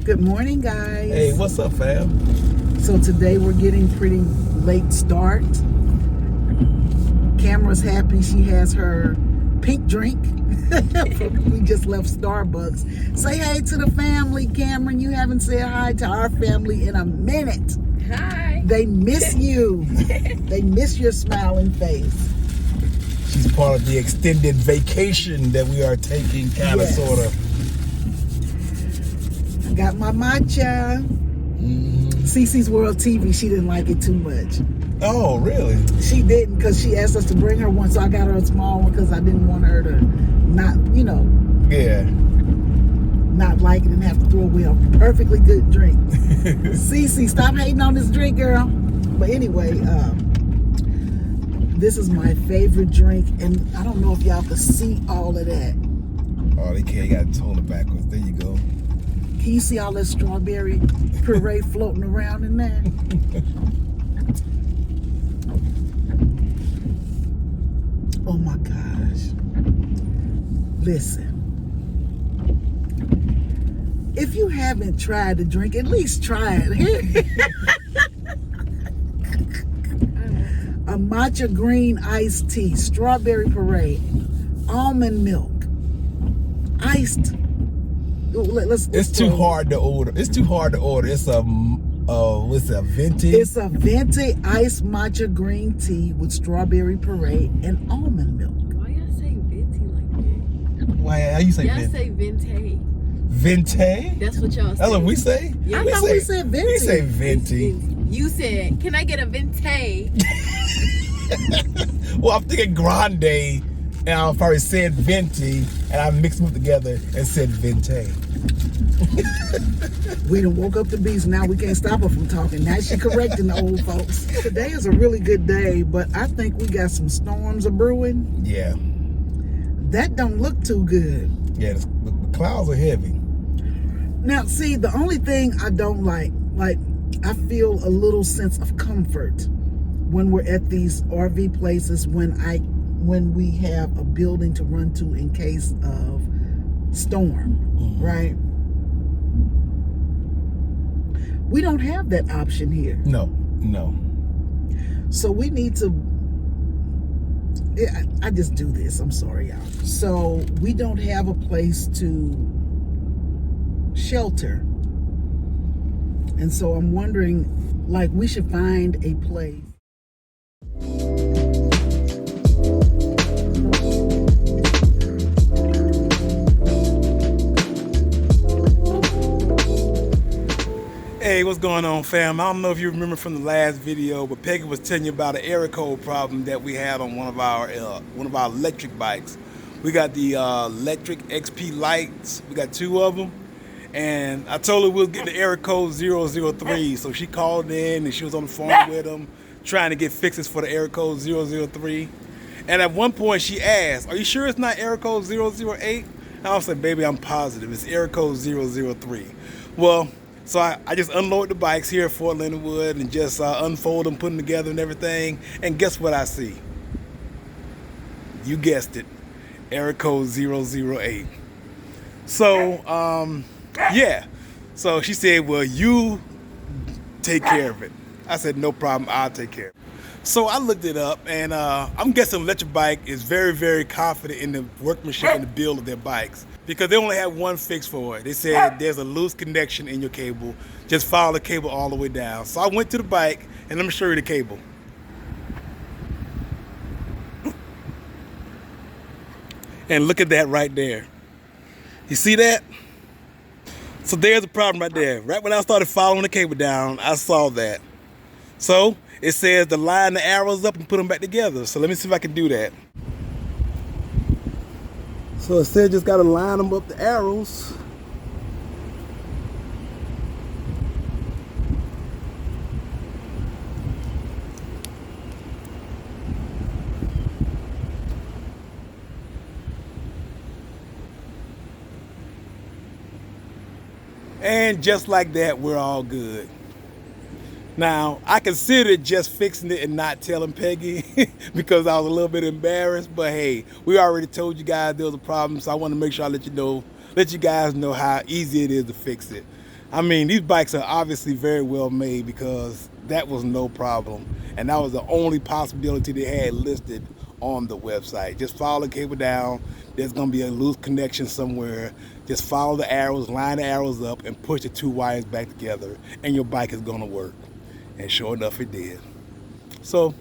Good morning, guys. Hey, what's up, fam? So today we're getting pretty late start. Cameron's happy she has her pink drink. We just left Starbucks. Say hey to the family, Cameron. You haven't said hi to our family in a minute. Hi. They miss you. They miss your smiling face. She's part of the extended vacation that we are taking, kind of, Yes. sort of. I got my matcha. Cece's World TV, she didn't like it too much. Oh, really? She didn't, because she asked us to bring her one, so I got her a small one because I didn't want her to not, Yeah. not like it and have to throw away a perfectly good drink. Cece, stop hating on this drink, girl. But anyway, this is my favorite drink, and I don't know if y'all can see all of that. Oh, they can't. You got to tone it backwards. There you go. Can you see all that strawberry puree floating around in there? Oh my gosh. Listen. If you haven't tried the drink, at least try it. A matcha green iced tea, strawberry puree, almond milk, iced. It's too hard to order. It's too hard to order. It's a what's it, a venti? It's a venti iced matcha green tea with strawberry puree and almond milk. Why y'all say venti like that? Why? How you say Y'all venti? say venti. Venti? That's what y'all say. That's what we say? Yeah. I thought we said venti. We say venti. You said, can I get a venti? Well, I'm thinking grande, and I probably said venti, and I mixed them together and said venti. We done woke up the beast. Now we can't stop her from talking. Now she correcting the old folks. Today is a really good day, but I think we got some storms a brewing. Yeah. That don't look too good. Yeah, the clouds are heavy. Now, see, the only thing I don't like I feel a little sense of comfort when we're at these RV places when we have a building to run to in case of storm, right? We don't have that option here. No. So we need to, I just do this, I'm sorry, y'all. So we don't have a place to shelter. And so I'm wondering, we should find a place. Hey, what's going on, fam? I don't know if you remember from the last video, but Peggy was telling you about an error code problem that we had on one of our electric bikes. We got the Lectric XP lights. We got two of them, and I told her we'll get the error code 003. So she called in and she was on the phone with them, trying to get fixes for the error code 003. And at one point she asked, "Are you sure it's not error code 008?" And I was like, "Baby, I'm positive. It's error code 003. Well. So I just unload the bikes here at Fort Leonard Wood and just unfold them, put them together and everything. And guess what I see? You guessed it, error code 008. So, yeah. So she said, well, you take care of it. I said, no problem, I'll take care of it. So I looked it up, and I'm guessing Lectric Bike is very, very confident in the workmanship and the build of their bikes, because they only have one fix for it. They said there's a loose connection in your cable. Just follow the cable all the way down. So I went to the bike, and let me show you the cable. And look at that right there. You see that? So there's a problem right there. Right when I started following the cable down, I saw that. So it says to line the arrows up and put them back together. So let me see if I can do that. So it said just gotta line them up, the arrows. And just like that, we're all good. Now, I considered just fixing it and not telling Peggy because I was a little bit embarrassed, but hey, we already told you guys there was a problem, so I want to make sure I let you guys know how easy it is to fix it. I mean, these bikes are obviously very well made because that was no problem. And that was the only possibility they had listed on the website. Just follow the cable down. There's going to be a loose connection somewhere. Just follow the arrows, line the arrows up, and push the two wires back together, and your bike is going to work. And sure enough, it did. So,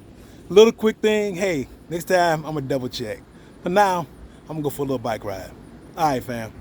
little quick thing. Hey, next time I'm going to double check. But now, I'm going to go for a little bike ride. All right, fam.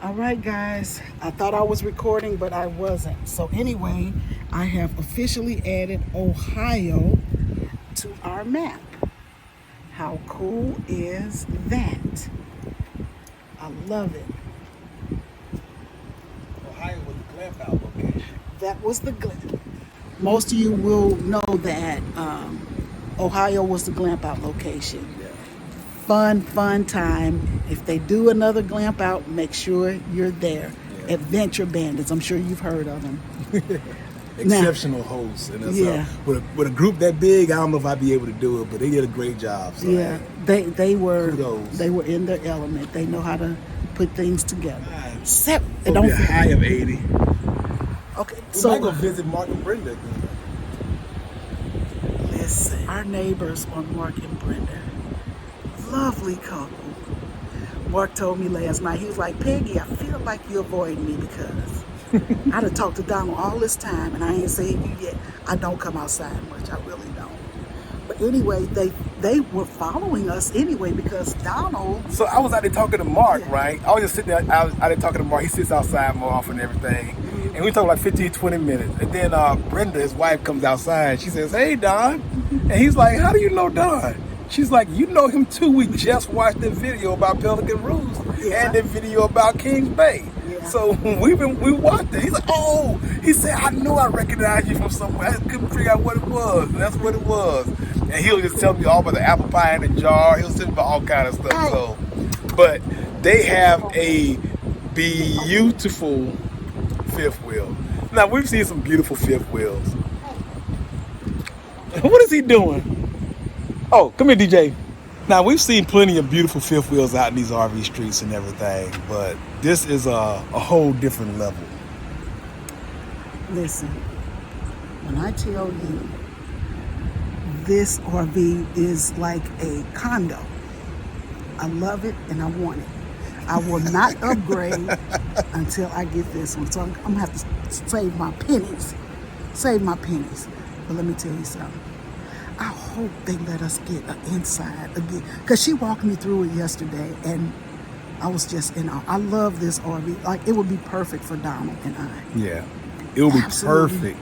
All right, guys, I thought I was recording, but I wasn't. So anyway, I have officially added Ohio to our map. How cool is that? I love it. Ohio was the clamp out location. That was the most of you will know that Ohio was the glamp out location. Yeah. Fun time. If they do another glamp out, make sure you're there. Yeah. Adventure Bandits, I'm sure you've heard of them. Exceptional hosts, and Yeah. with a group that big, I don't know if I'd be able to do it, but they did a great job. So Yeah, they were kudos. they were in their element. They know how to put things together. Right. Except It'll don't be a high of 80. Okay, We might go so visit Mark and Brenda again. listen, our neighbors are Mark and Brenda. Lovely couple. Mark told me last night, he was like, Peggy, I feel like you avoid me because I'd have talked to Donald all this time and I ain't seen you yet. I don't come outside much, I really don't. But anyway, they were following us anyway because Donald. So I was out there talking to Mark, Yeah. right? I was just sitting there, I was out there talking to Mark. He sits outside more often and everything. And we talked like 15, 20 minutes. And then Brenda, his wife, comes outside. She says, hey, Don. And he's like, how do you know Don? She's like, you know him too. We just watched the video about Pelican Roost and the video about Kings Bay. Yeah. So we watched it. He's like, oh, he said, I know I recognized you from somewhere. I couldn't figure out what it was. And that's what it was. And he'll just tell me all about the apple pie in the jar. He'll tell me about all kind of stuff. So, but they have a beautiful fifth wheel. Now we've seen some beautiful fifth wheels. What is he doing? Oh, come here, DJ. Now we've seen plenty of beautiful fifth wheels out in these RV streets and everything, but this is a whole different level. Listen, when I tell you this RV is like a condo, I love it and I want it. I will not upgrade until I get this one. So I'm gonna have to save my pennies. But let me tell you something. I hope they let us get an inside again. Because she walked me through it yesterday and I was just in awe. I love this RV. Like, it would be perfect for Donald and I. Yeah, it will be Absolutely. perfect.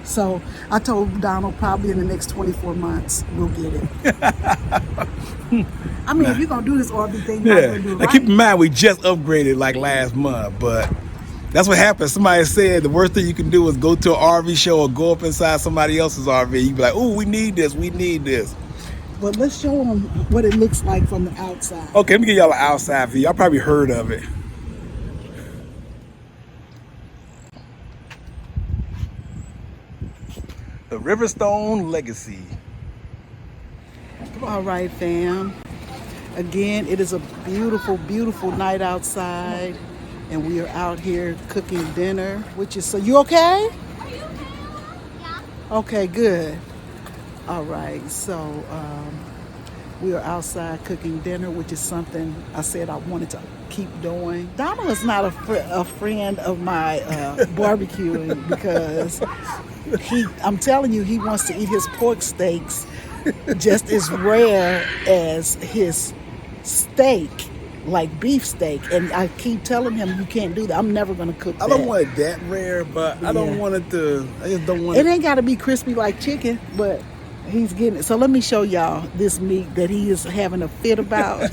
So I told Donald probably in the next 24 months we'll get it. I mean, if you're going to do this RV thing, you're Yeah. going to do it Now right. keep in mind, we just upgraded like last month, but that's what happens. Somebody said the worst thing you can do is go to an RV show or go up inside somebody else's RV. You be like, oh, we need this. But let's show them what it looks like from the outside. Okay, let me give y'all an outside view. Y'all probably heard of it. The Riverstone Legacy. All right, fam. Again, it is a beautiful, beautiful night outside, and we are out here cooking dinner, which is, so you okay? Okay, good. All right, so we are outside cooking dinner, which is something I said I wanted to keep doing. Donald is not a friend of my barbecuing because I'm telling you, he wants to eat his pork steaks just as rare as his steak, like beef steak. And I keep telling him, you can't do that. I'm never going to cook that. I don't want it that rare, but I don't want it to, I just don't want it. It ain't got to be crispy like chicken, but he's getting it. So let me show y'all this meat that he is having a fit about.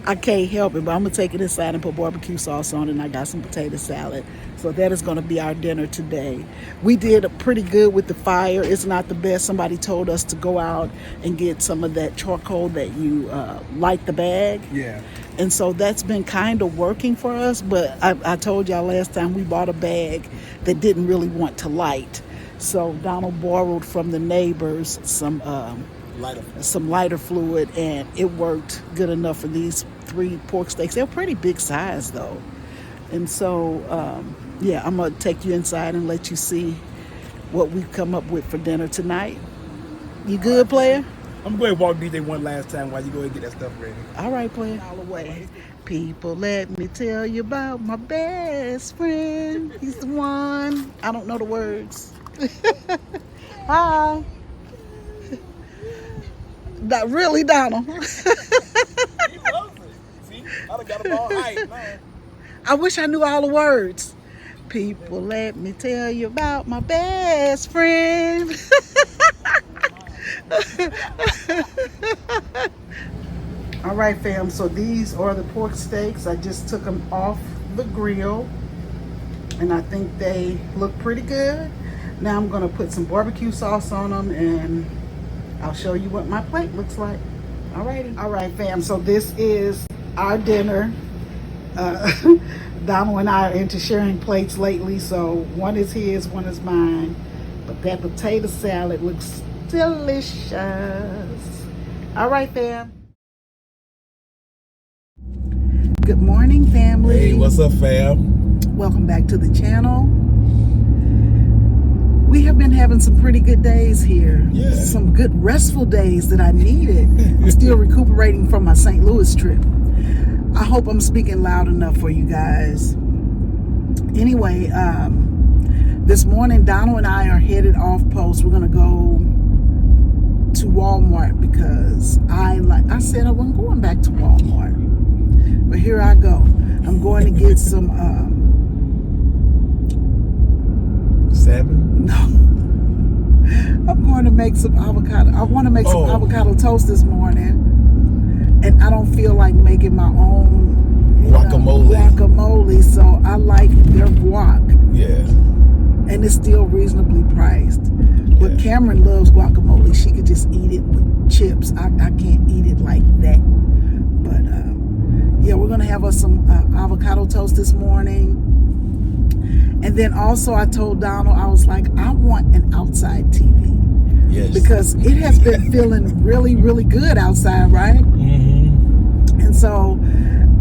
I can't help it, but I'm going to take it inside and put barbecue sauce on it, and I got some potato salad. So that is going to be our dinner today. We did pretty good with the fire. It's not the best. Somebody told us to go out and get some of that charcoal that you light the bag. Yeah. And so that's been kind of working for us, but I told y'all last time we bought a bag that didn't really want to light. So Donald borrowed from the neighbors some lighter fluid, and it worked good enough for these 3 pork steaks. They're pretty big size though. And so, yeah, I'm going to take you inside and let you see what we've come up with for dinner tonight. You good, player? I'm going to walk DJ one last time while you go and get that stuff ready. All right, player. All away. People, let me tell you about my best friend. He's the one. I don't know the words. Hi. Not really, Donald. He loves it. See, I done got him all hyped now. I wish I knew all the words. People, let me tell you about my best friend. All right, fam. So these are the pork steaks. I just took them off the grill, and I think they look pretty good. Now I'm going to put some barbecue sauce on them, and I'll show you what my plate looks like. Alrighty. All right, fam. So this is our dinner. Donald and I are into sharing plates lately, so one is his, one is mine. But that potato salad looks delicious. All right, fam. Good morning, family. Hey, what's up, fam? Welcome back to the channel. We have been having some pretty good days here. Yeah. Some good restful days that I needed. I'm still recuperating from my St. Louis trip. I hope I'm speaking loud enough for you guys. Anyway, this morning Donald and I are headed off post. We're gonna go to Walmart because I said I wasn't going back to Walmart, but here I go. I'm going to get some salmon. No, I'm going to make some avocado. I want to make some avocado toast this morning, and I don't feel like making my own guacamole. So I like their guac. Yeah. And it's still reasonably priced. But Cameron loves guacamole. She could just eat it with chips. I can't eat it like that. But yeah, we're gonna have us some avocado toast this morning. And then also I told Donald, I was like, I want an outside TV. Yes. Because it has been feeling really, really good outside, right? Mm-hmm. And so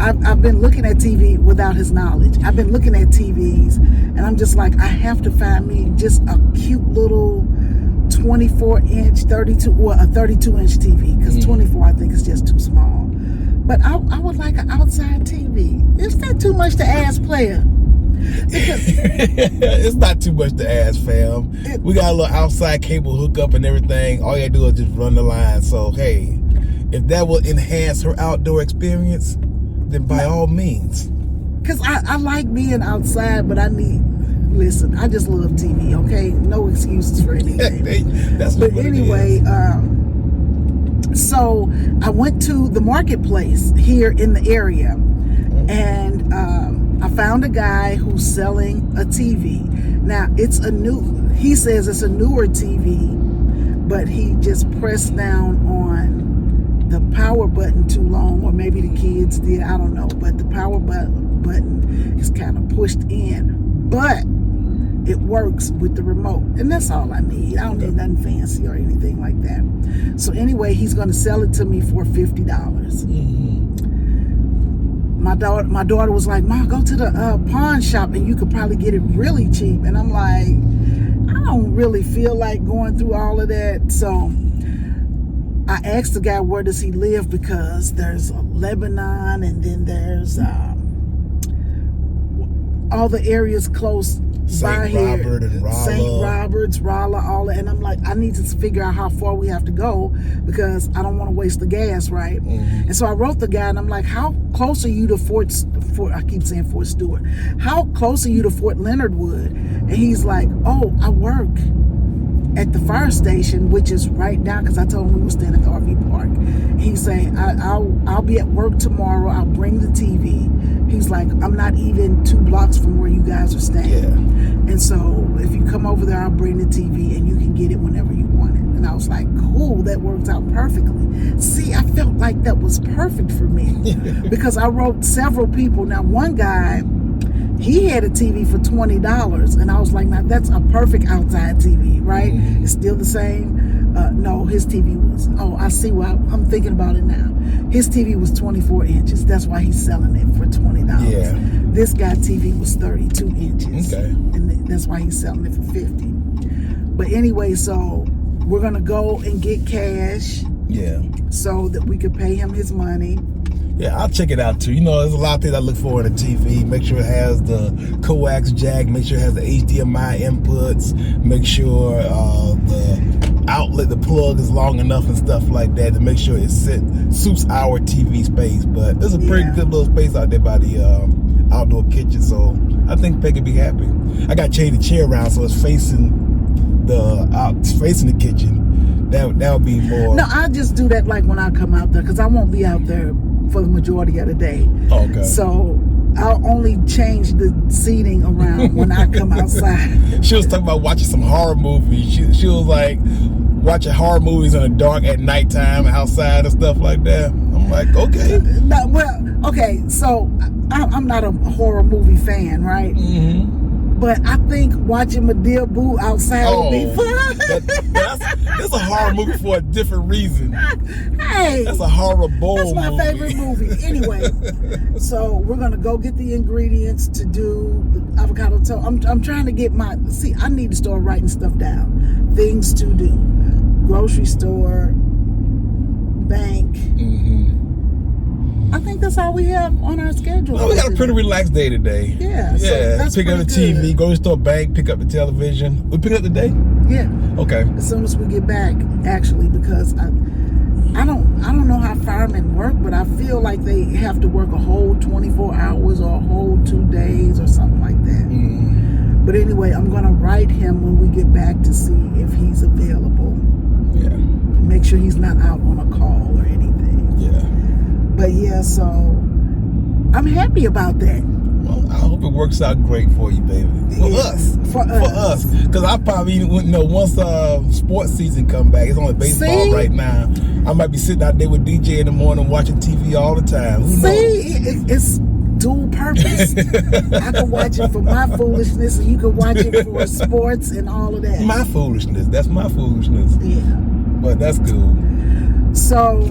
I've been looking at TV without his knowledge. I've been looking at TVs, and I'm just like, I have to find me just a cute little 24-inch, 32, or a 32-inch TV, because 24 I think is just too small. But I would like an outside TV. Is that too much to ask, player? It's not too much to ask, fam. We got a little outside cable hookup and everything. All you gotta do is just run the line. So hey, if that will enhance her outdoor experience, then by all means. Because I like being outside, but I just love TV, okay? No excuses for anything. That's but what anyway, so I went to the marketplace here in the area, and I found a guy who's selling a TV. Now, he says it's a newer TV, but he just pressed down on the power button too long, or maybe the kids did, I don't know, but the power button is kind of pushed in, but it works with the remote, and that's all I need. I don't need nothing fancy or anything like that. So anyway, he's going to sell it to me for $50. My daughter was like, "Ma, go to the pawn shop and you could probably get it really cheap." And I'm like, I don't really feel like going through all of that. So I asked the guy, where does he live? Because there's Lebanon, and then there's all the areas close by here. Robert and Rolla. St. Roberts, Rolla, all that. And I'm like, I need to figure out how far we have to go because I don't want to waste the gas, right? And so I wrote the guy, and I'm like, how close are you to Fort I keep saying Fort Stewart. How close are you to Fort Leonard Wood? And he's like, oh, I work at the fire station, which is right down, because I told him we were staying at the RV park. He's saying, I'll be at work tomorrow. I'll bring the TV. He's like, I'm not even 2 blocks from where you guys are staying. Yeah. And so if you come over there, I'll bring the TV and you can get it whenever you want it. And I was like, cool, that worked out perfectly. See, I felt like that was perfect for me because I wrote several people. Now, one guy, he had a TV for $20, and I was like, now that's a perfect outside TV, right? It's still the same. No, his TV was, I see why I'm thinking about it now. His TV was 24 inches. That's why he's selling it for $20. Yeah. This guy's TV was 32 inches. Okay. And that's why he's selling it for $50. But anyway, so we're going to go and get cash. Yeah. So that we could pay him his money. Yeah, I'll check it out too. You know, there's a lot of things I look for in a TV. Make sure it has the coax jack. Make sure it has the HDMI inputs. Make sure the outlet, the plug is long enough and stuff like that to make sure it suits our TV space. But there's a pretty good little space out there by the outdoor kitchen. So I think Peg would be happy. I got to change the chair around so it's facing the kitchen. That would be more. No, I'll just do that like when I come out there because I won't be out there for the majority of the day. Okay. So I'll only change the seating around when I come outside. She was talking about watching some horror movies. She was like watching horror movies in the dark at nighttime outside and stuff like that. I'm like, okay. No, well, okay, so I'm not a horror movie fan, right? But I think watching Madea Boo outside would be fun. That's a horror movie for a different reason. Hey, that's a horror bowl movie. That's my favorite movie. Anyway, so we're gonna go get the ingredients to do the avocado toast. I'm trying to get I need to start writing stuff down. Things to do. Grocery store, bank. I think that's all we have on our schedule. Well, we got a pretty relaxed day today. Yeah. So that's pick up the TV, go to the store, bank, pick up the television. We pick up the day? Yeah. Okay. As soon as we get back, actually, because I don't know how firemen work, but I feel like they have to work a whole 24 hours or a whole 2 days or something like that. But anyway, I'm gonna write him when we get back to see if he's available. Yeah. Make sure he's not out on a call or anything. Yeah. But yeah, so I'm happy about that. Well, I hope it works out great for you, baby. For us. Because I probably wouldn't know once sports season come back. It's only baseball right now. I might be sitting out there with DJ in the morning watching TV all the time. Who knows? It's dual purpose. I can watch it for my foolishness, and you can watch it for sports and all of that. My foolishness. That's my foolishness. Yeah. But that's cool. So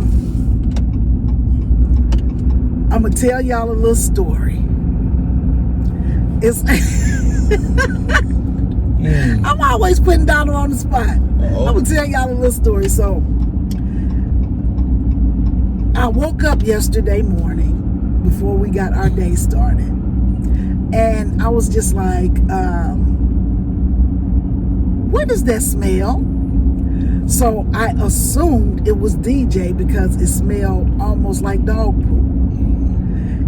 I'm gonna tell y'all a little story. It's I'm always putting Donald on the spot. I'm gonna tell y'all a little story. So I woke up yesterday morning before we got our day started, and I was just like, what is that smell? So I assumed it was DJ because it smelled almost like dog poop.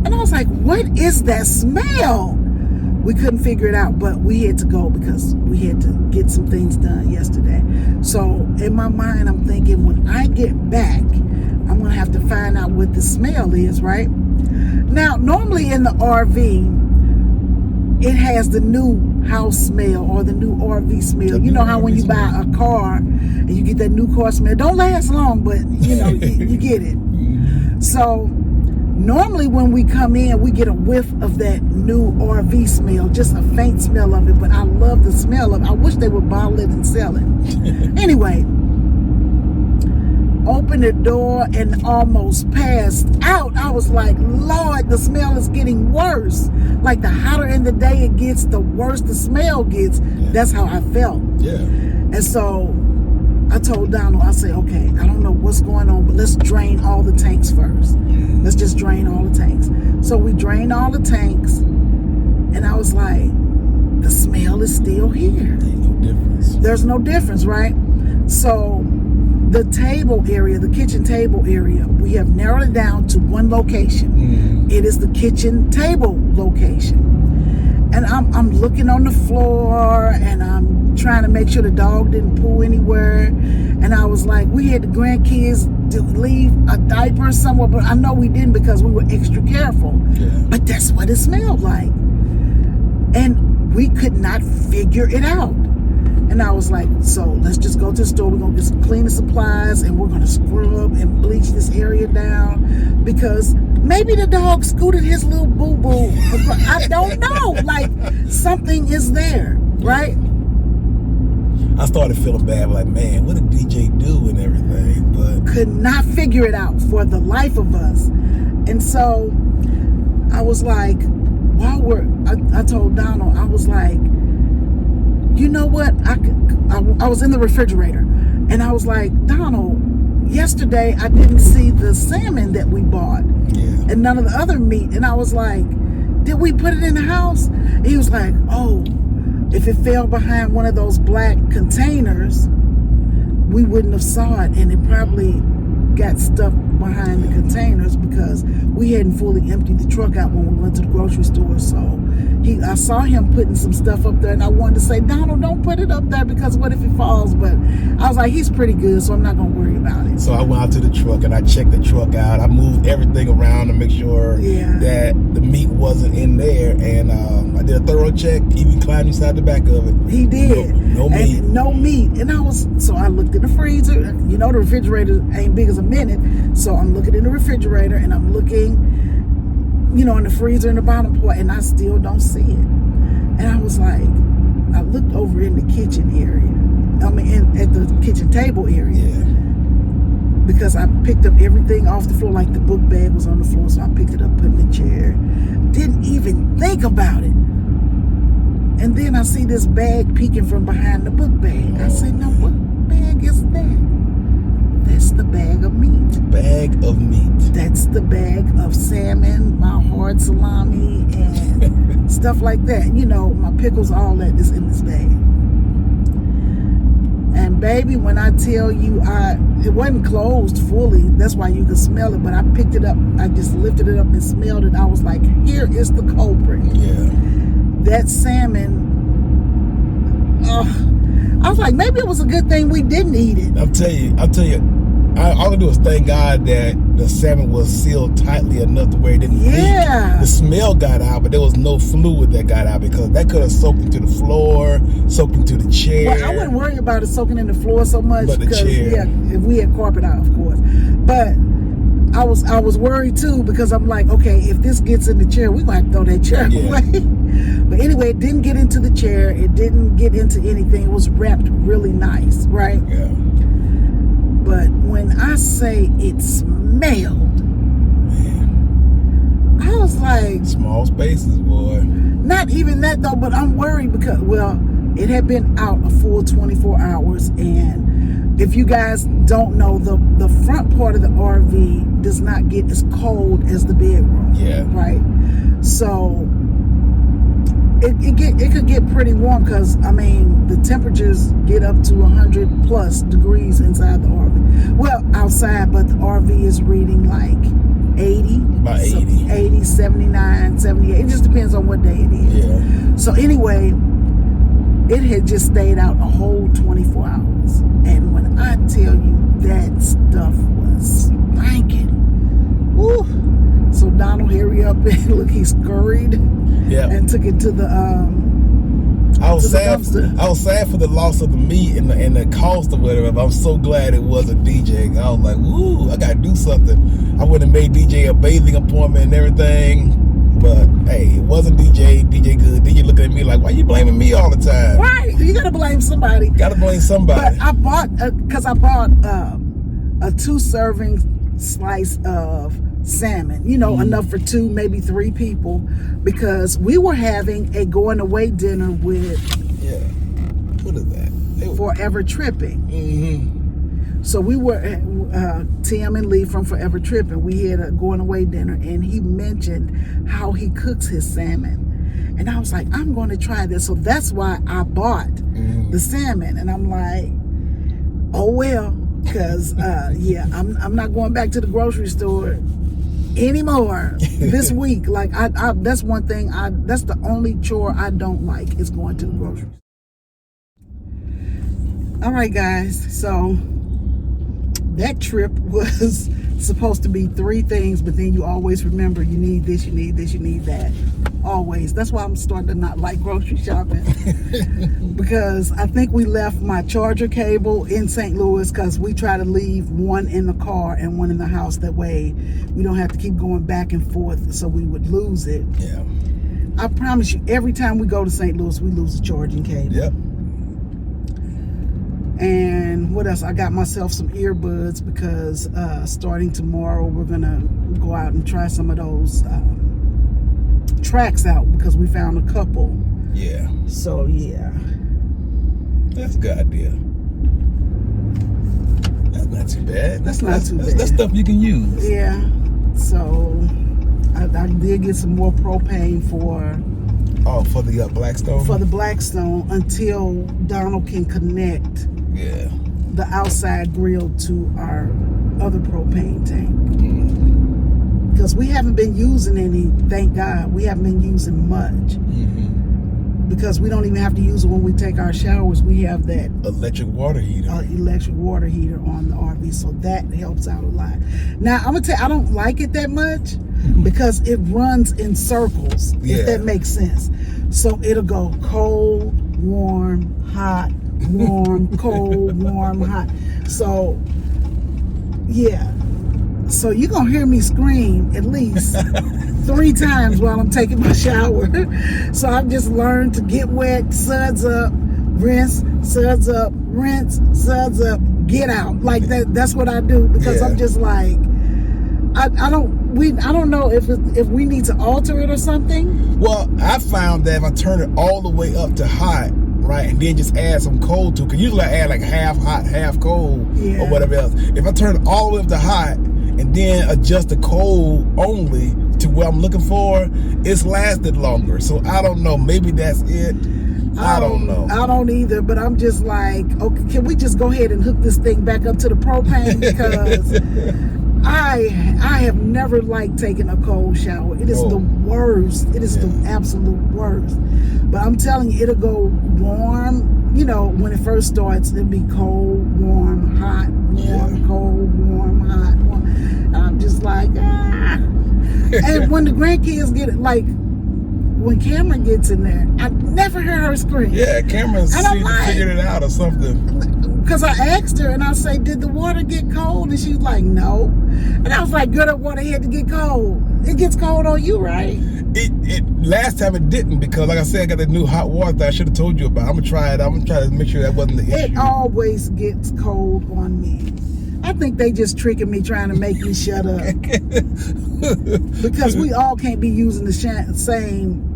And I was like, what is that smell? We couldn't figure it out, but we had to go because we had to get some things done yesterday. So in my mind, I'm thinking when I get back, I'm going to have to find out what the smell is, right? Now, normally in the RV, it has the new house smell or the new RV smell. You know how when you buy a car and you get that new car smell, it don't last long, but you know, you get it. So normally when we come in, we get a whiff of that new new RV smell, just a faint smell of it, but I love the smell of it. I wish they would bottle it and sell it. Anyway, opened the door and almost passed out. I was like, Lord, the smell is getting worse. Like the hotter in the day it gets, the worse the smell gets. That's how I felt. Yeah. And so I told Donald, I said, okay, I don't know what's going on, but let's drain all the tanks first. Let's just drain all the tanks. So we drained all the tanks, and I was like, the smell is still here. Ain't no difference. There's no difference, right? So the table area, the kitchen table area, we have narrowed it down to one location. It is the kitchen table location. And I'm looking on the floor, and I'm trying to make sure the dog didn't poo anywhere. And I was like, we had the grandkids to leave a diaper somewhere, but I know we didn't because we were extra careful. Yeah. But that's what it smelled like. And we could not figure it out. And I was like, so let's just go to the store. We're going to get some cleaning supplies, and we're going to scrub and bleach this area down, because maybe the dog scooted his little boo-boo. I don't know. Like, something is there, right? I started feeling bad, like, man, what did DJ do and everything? But could not figure it out for the life of us. And so I was like, I told Donald, I was like, you know what? I was in the refrigerator, and I was like, Donald, yesterday I didn't see the salmon that we bought, and none of the other meat. And I was like, did we put it in the house? And he was like, oh, if it fell behind one of those black containers, we wouldn't have saw it, and it probably got stuck behind the containers because we hadn't fully emptied the truck out when we went to the grocery store. So I saw him putting some stuff up there, and I wanted to say, Donald, don't put it up there, because what if it falls? But I was like, he's pretty good, so I'm not going to worry about it. So I went out to the truck, and I checked the truck out. I moved everything around to make sure that the meat wasn't in there, and I did a thorough check, even climbed inside the back of it. He did. No meat. No meat. And so I looked in the freezer. You know, the refrigerator ain't big as a minute. So I'm looking in the refrigerator, and I'm looking, you know, in the freezer in the bottom part, and I still don't see it. And I was like, I looked over in the kitchen area. I mean, at the kitchen table area. Yeah. Because I picked up everything off the floor, like the book bag was on the floor, so I picked it up, put it in the chair. Didn't even think about it. And then I see this bag peeking from behind the book bag. I said, now what bag is that? That's the bag of meat. Bag of meat. That's the bag of salmon, my hard salami, and stuff like that. You know, my pickles, all that is in this bag. And baby, when I tell you, it wasn't closed fully. That's why you could smell it. But I picked it up. I just lifted it up and smelled it. I was like, here is the culprit. Yeah. That salmon. I was like, maybe it was a good thing we didn't eat it. I'll tell you. All I do is thank God that the salmon was sealed tightly enough to where it didn't leak. The smell got out, but there was no fluid that got out, because that could have soaked into the floor, soaked into the chair. Well, I wouldn't worry about it soaking in the floor so much, but because if we had carpet out, of course. But I was worried too, because I'm like, okay, if this gets in the chair, we might throw that chair away. But anyway, it didn't get into the chair. It didn't get into anything. It was wrapped really nice, right? Yeah. But when I say it smelled, man, I was like, small spaces, boy. Not even that though, but I'm worried because, well, it had been out a full 24 hours, and if you guys don't know, the front part of the RV does not get as cold as the bedroom. Yeah. Right. So it could get pretty warm, because I mean the temperatures get up to 100 plus degrees inside the RV. Well, outside, but the RV is reading like 80. About 80. 80, 79, 78. It just depends on what day it is. Yeah. So anyway, it had just stayed out a whole 24 hours. And when I tell you that stuff was stinking, woo. So Donald, hurry up and look, he scurried and took it to the I was sad for the loss of the meat and the cost of whatever, but I'm so glad it wasn't DJ. I was like, woo, I gotta do something. I would have made DJ a bathing appointment and everything, but Hey, it wasn't DJ. DJ good. DJ looking at me like, why you blaming me all the time? Right, you gotta blame somebody. Gotta blame somebody. But I bought because I bought a 2-serving slice of salmon. You know, enough for 2, maybe 3 people, because we were having a going away dinner with. Yeah. What is that? Forever Tripping. Mm-hmm. So we were Tim and Lee from Forever Tripping. We had a going away dinner, and he mentioned how he cooks his salmon, and I was like, I'm going to try this. So that's why I bought the salmon, and I'm like, oh well, because yeah, I'm not going back to the grocery store anymore this week. Like I that's one thing that's the only chore I don't like, is going to the grocery store. All right, guys, so that trip was supposed to be 3 things, but then you always remember you need this, you need this, you need that. Always. That's why I'm starting to not like grocery shopping. Because I think we left my charger cable in St. Louis, because we try to leave one in the car and one in the house. That way we don't have to keep going back and forth, so we would lose it. Yeah. I promise you, every time we go to St. Louis, we lose a charging cable. Yep. And what else? I got myself some earbuds, because starting tomorrow we're gonna go out and try some of those tracks out, because we found a couple. Yeah. So yeah, that's a good idea. That's not too bad. That's not too bad. That's stuff you can use. Yeah. So I did get some more propane for for the Blackstone. For the Blackstone, until Donald can connect. Yeah. The outside grill to our other propane tank. Because we haven't been using any, thank God, we haven't been using much. Because we don't even have to use it when we take our showers. We have that electric water heater. Electric water heater on the RV, so that helps out a lot. Now, I'm gonna tell you, I don't like it that much, because it runs in circles, if that makes sense. So it'll go cold, warm, hot, warm, cold, warm, hot. So yeah, so you're gonna hear me scream at least 3 times while I'm taking my shower. So I've just learned to get wet, suds up, rinse, suds up, rinse, suds up, get out. Like that's what I do, because I'm just like, I don't know if we need to alter it or something. Well, I found that if I turn it all the way up to hot, right, and then just add some cold to it, because usually I add like half hot, half cold, or whatever else. If I turn it all the way up to hot and then adjust the cold only to what I'm looking for, it's lasted longer. So I don't know. Maybe that's it. I don't know. I don't either, but I'm just like, okay, can we just go ahead and hook this thing back up to the propane? Because I have never liked taking a cold shower. It is the worst. It is the absolute worst. But I'm telling you, it'll go warm. You know, when it first starts, it'll be cold, warm, hot, warm, cold, warm, hot, warm. And I'm just like, ah. And when the grandkids get it, like, when Cameron gets in there, I never hear her scream. Yeah, Cameron figured it out or something. Because I asked her, and I say, did the water get cold? And she's like, no. And I was like, girl, that water had to get cold. It gets cold on you, right? It last time it didn't, because like I said, I got that new hot water that I should have told you about. I'm gonna try it. I'm gonna try to make sure that wasn't the issue. It always gets cold on me. I think they just tricking me, trying to make me shut up. Because we all can't be using the same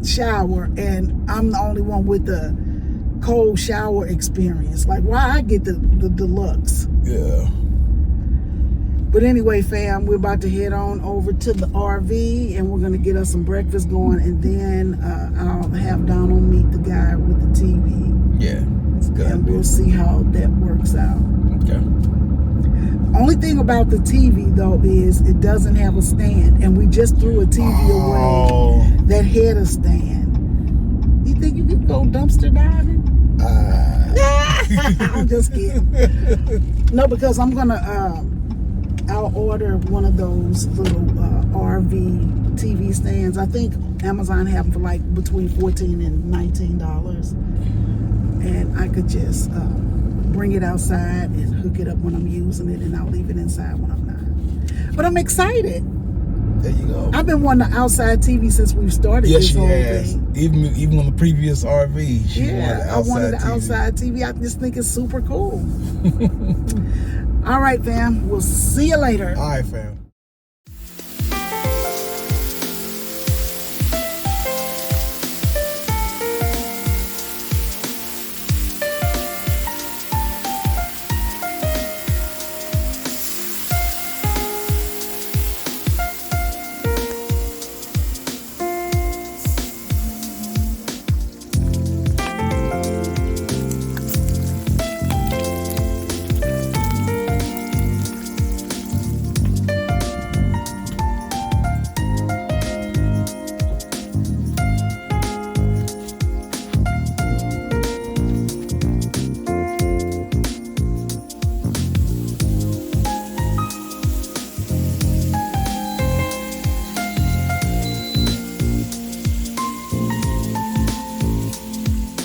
shower, and I'm the only one with the cold shower experience. Like, why I get the deluxe? Yeah. But anyway, fam, we're about to head on over to the RV, and we're gonna get us some breakfast going, and then I'll have Donald meet the guy with the TV. Yeah, it's good. And we'll see how that works out. Okay. Only thing about the TV though is it doesn't have a stand, and we just threw a TV away that had a stand. You think you could go dumpster diving? I'm just kidding. No, because I'm gonna I'll order one of those little RV TV stands. I think Amazon have them for like between $14 and $19, and I could just bring it outside and hook it up when I'm using it, and I'll leave it inside when I'm not. But I'm excited. There you go. I've been wanting an outside TV since we've started Yes, this she whole has. thing. Even on the previous RV, she I wanted the TV. outside TV. I just think it's super cool. All right, fam. We'll see you later. All right, fam.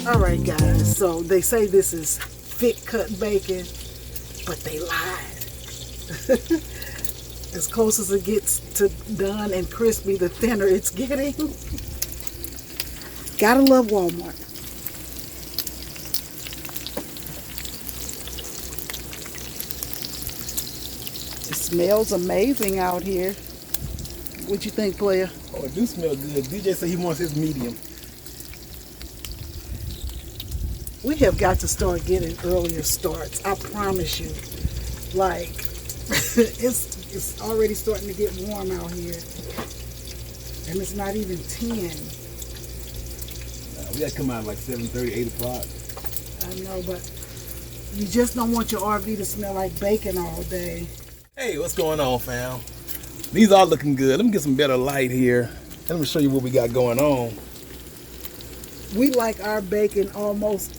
All right, guys. So they say this is thick cut bacon, but they lied. As close as it gets to done and crispy, the thinner it's getting. Gotta love Walmart. It smells amazing out here. What you think, player? Oh, it do smell good. DJ said he wants his medium. We have got to start getting earlier starts. I promise you. Like, it's already starting to get warm out here. And it's not even 10. We gotta come out like 7:30, 8 o'clock. I know, but you just don't want your RV to smell like bacon all day. Hey, what's going on, fam? These are looking good. Let me get some better light here. Let me show you what we got going on. We like our bacon almost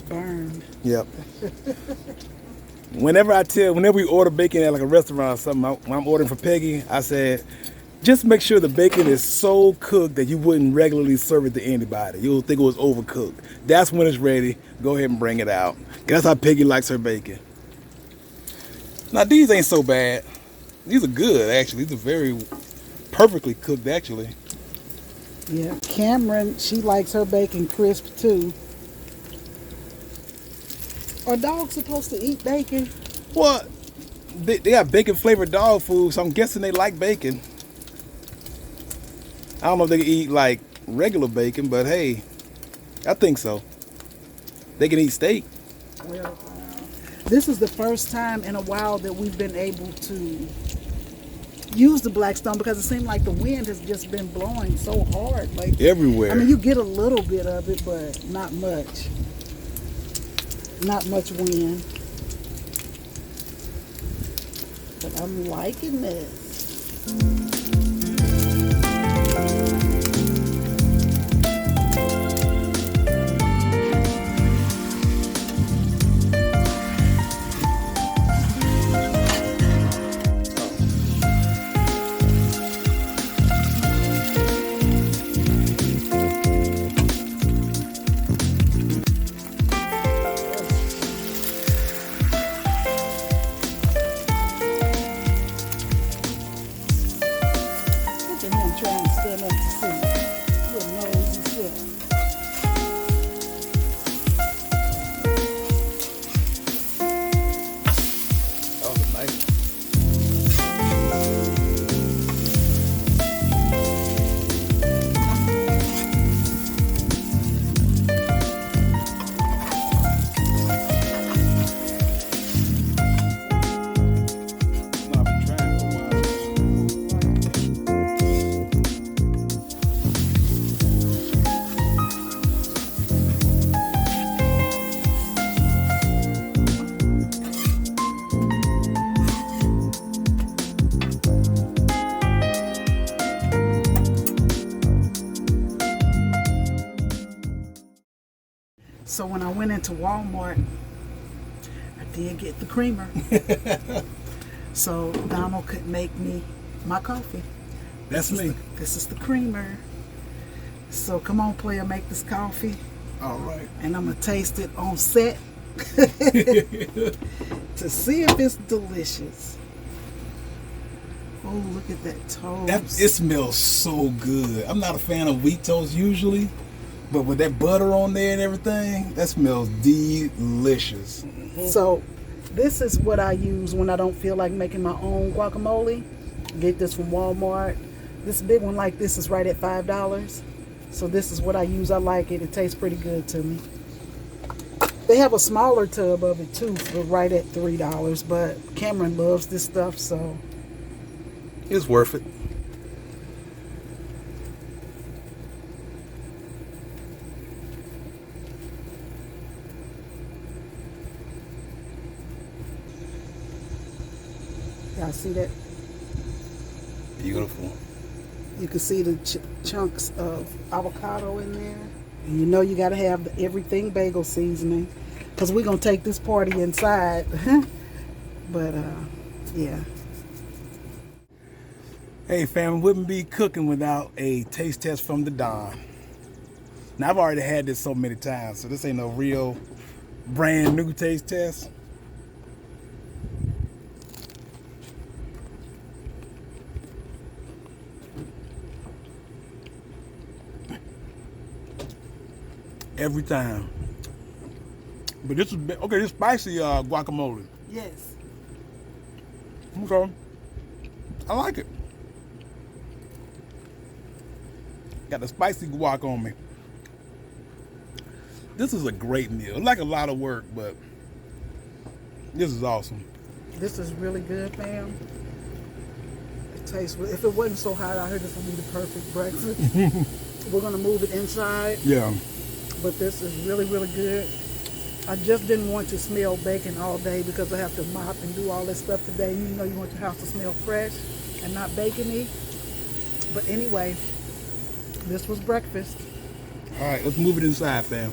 burned. Yep. Whenever we order bacon at like a restaurant or something, when I'm ordering for Peggy, I said, just make sure the bacon is so cooked that you wouldn't regularly serve it to anybody. You'll think it was overcooked. That's when it's ready. Go ahead and bring it out. That's how Peggy likes her bacon. Now these ain't so bad. These are good, actually. These are very perfectly cooked, actually. Yeah, Cameron, she likes her bacon crisp too. Are dogs supposed to eat bacon? Well, they got bacon flavored dog food, so I'm guessing they like bacon. I don't know if they can eat like regular bacon, but hey, I think so. They can eat steak. Well, this is the first time in a while that we've been able to use the Blackstone because it seemed like the wind has just been blowing so hard. Like Everywhere. I mean, you get a little bit of it, but not much. Not much wind. But I'm liking this. Look at him trying to stand up to see. Little nosy self. That was nice. No, I've been trying for a while. So when I went into Walmart, I did get the creamer. So Donald could make me my coffee. That's me. This is the creamer. So come on, player, make this coffee. All right. And I'm going to taste it on set to see if it's delicious. Oh, look at that toast. It smells so good. I'm not a fan of wheat toast usually, but with that butter on there and everything, that smells delicious. So this is what I use when I don't feel like making my own guacamole. Get this from Walmart. This big one like this is right at $5. So this is what I use. I like it. It tastes pretty good to me. They have a smaller tub of it too for right at $3, but Cameron loves this stuff, so It's worth it. y'all see that? Beautiful. You can see the chunks of avocado in there. And you know you got to have the everything bagel seasoning because we're going to take this party inside. But, yeah. Hey fam, wouldn't be cooking without a taste test from the Don. Now I've already had this so many times, so this ain't no real brand new taste test. Every time. But this is okay. This spicy guacamole. Yes. Okay, I like it. Got the spicy guac on me. This is a great meal. Like a lot of work, but this is awesome. This is really good, fam. It tastes, if it wasn't so hot out here, this would be the perfect breakfast. We're going to move it inside. Yeah. But this is really, really good. I just didn't want to smell bacon all day because I have to mop and do all that stuff today. You know you want your house to smell fresh and not bacony. But anyway, this was breakfast. All right, let's move it inside, fam.